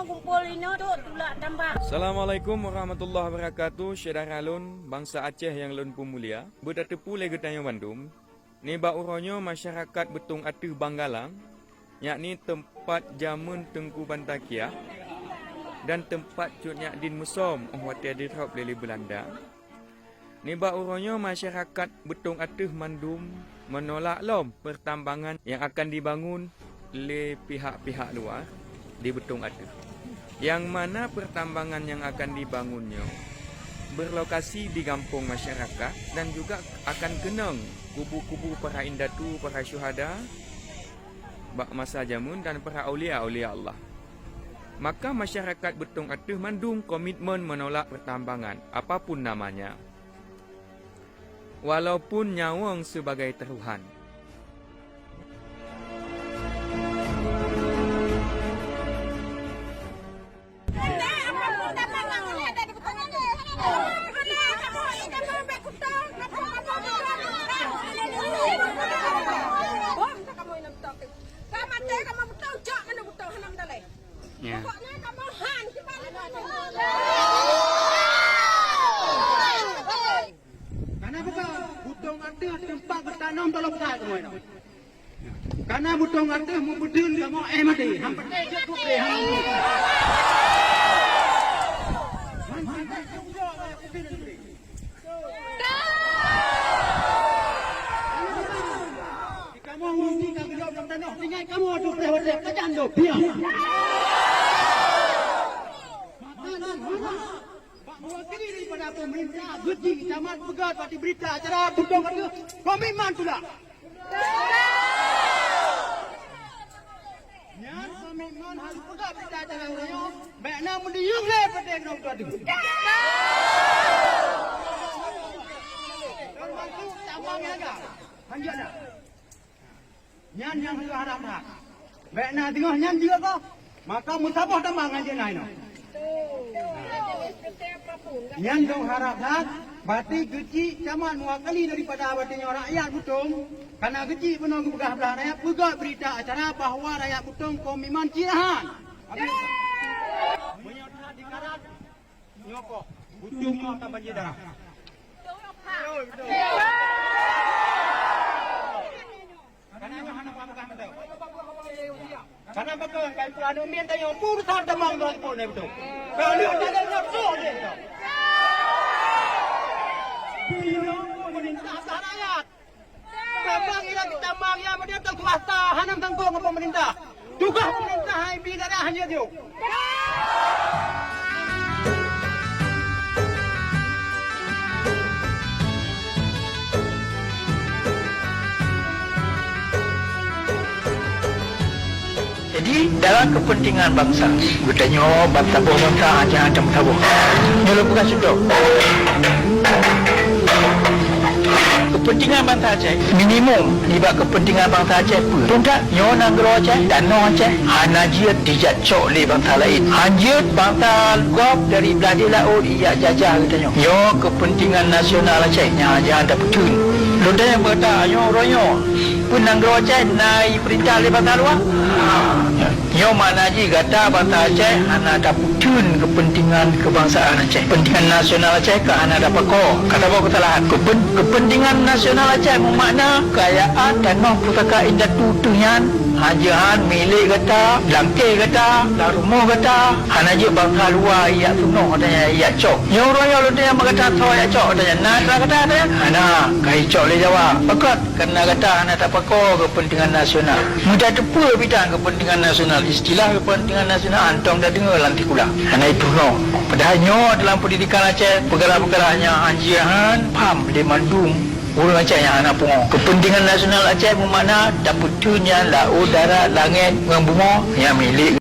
kumpul ini tu tulak tambah. Assalamualaikum warahmatullahi wabarakatuh. Saudara lun bangsa Aceh yang lun pemulia, bertepu lagi tanya Bandung. Ni ba uronyo masyarakat betung atuh Banggalang, yakni tempat jamun Tengku Bantakiah dan tempat cutnya din musom hotel di Trop Lili Belanda. Ni ba uronyo masyarakat betung atuh Mandum menolak lom pertambangan yang akan dibangun oleh pihak-pihak luar di betung atuh. Yang mana pertambangan yang akan dibangunnya berlokasi di kampung masyarakat dan juga akan kenang kubu-kubu para indatu, para syuhada bak masa jamun dan para aulia-aulia Allah. Maka masyarakat betung atuh Mandung komitmen menolak pertambangan apapun namanya, walaupun nyawang sebagai taruhan. Ya. Karena bukan butong ada tempat bertanam dalam besar semua ini. Karena butong ada membudin kamu mati. Hampir je tu boleh kamu mesti kamu jawab dalam tanah. Tinggal kamu tu boleh kerjaan tu biar. Mewakili daripada pemerintah Guci Camat Pegat parti berita acara butong kerja komitmen pula. Yang komitmen harus pegat berita acara orangnya baik nak mendiung le pada orang tua tu. Termasuk tambang niaga. Hanjak dah. Nyan yang harap dah. Baik nak tengok nyan juga kau. Maka musabah tambang aja naik no. Yang dong harap dah, bati Guci Camat mewakili daripada batinya rakyat Butong. Karena Guci penong begah belah rakyat pegat berita acara bahawa rakyat Butong komitmen cinahan. Menyodhat di karat, nyokok, Butong akan banjir darah. Betul. Karena hana pamukah betul. Karena betul kai pelanu min tayo pur thar damang dot pur ne betul. Kalau dia tak nak so dia tu. Pemerintah rakyat. Tambang yang tambang yang dia tak swasta hanam tanggung ke pemerintah. Tugas pemerintah hai bi darah hanya dia. Jadi dalam kepentingan bangsa, bertanya bangsa bangsa aja ada tahu. Nyolo bukan sudah. Kepentingan bangsa Aceh minimum libat kepentingan bangsa Aceh pun. Tundak nyo nanggro Aceh dan no Aceh hanajiat dijak cok le bangsa lain. Hanjiat bangsa gop dari beladil laut ia jajah katanya. Nyo kepentingan nasional Aceh nya aja ada betun. Lodai yang berkata nyo ronyo pun nanggro Aceh naik perintah le bangsa luar. Nyo mana ji kata bangsa Aceh hana ada betun kepentingan kebangsaan Aceh. Kepentingan nasional Aceh ke hana ada pokok. Kata apa kesalahan? Kepentingan nasional Aceh bermakna kekayaan dan noh pusaka indah tutuhyan hajahan milik kata, langkeh kata, rumah kata, hana je bangsa luar ia sunuh katanya ia cok. Yang orang yang luar yang berkata so ia cok katanya nak kata katanya hana kai cok le jawab. Pakat kerana kata hana tak pokok kepentingan nasional. Mudah tepu bidang kepentingan nasional. Istilah kepentingan nasional antong dah dengar lanti kula. Hana itu no. Padahalnya dalam pendidikan Aceh perkara-perkaranya anjian pam di Mandung. Orang Aceh yang anak pungo. Kepentingan nasional Aceh bermakna dapur dunia, laut, darat, langit, bumi yang milik